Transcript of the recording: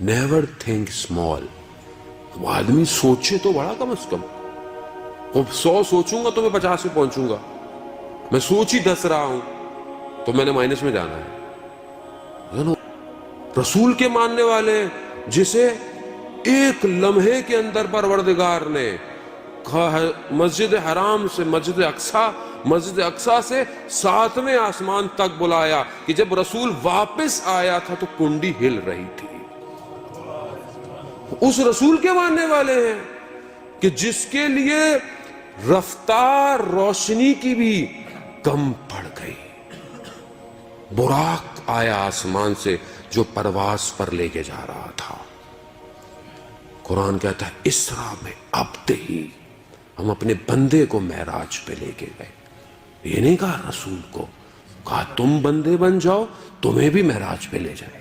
Never think small. وہ آدمی سوچے تو بڑا کم از کم. وہ 100 سوچوں گا تو میں 50 پہ پہنچوں گا. میں سوچ ہی 10 رہا ہوں تو میں نے مائنس میں جانا ہے. رسول کے ماننے والے جسے ایک لمحے کے اندر پروردگار نے مسجد حرام سے مسجد اقصیٰ سے 7ویں آسمان تک بلایا کہ جب رسول واپس آیا تھا تو کنڈی ہل رہی تھی. اس رسول کے ماننے والے ہیں کہ جس کے لیے رفتار روشنی کی بھی کم پڑ گئی. براق آیا آسمان سے جو پرواز پر لے کے جا رہا تھا. قرآن کہتا ہے اسرا میں عبد ہی، ہم اپنے بندے کو معراج پہ لے کے گئے. یہ نہیں کہا رسول کو، کہا تم بندے بن جاؤ تمہیں بھی معراج پہ لے جائے.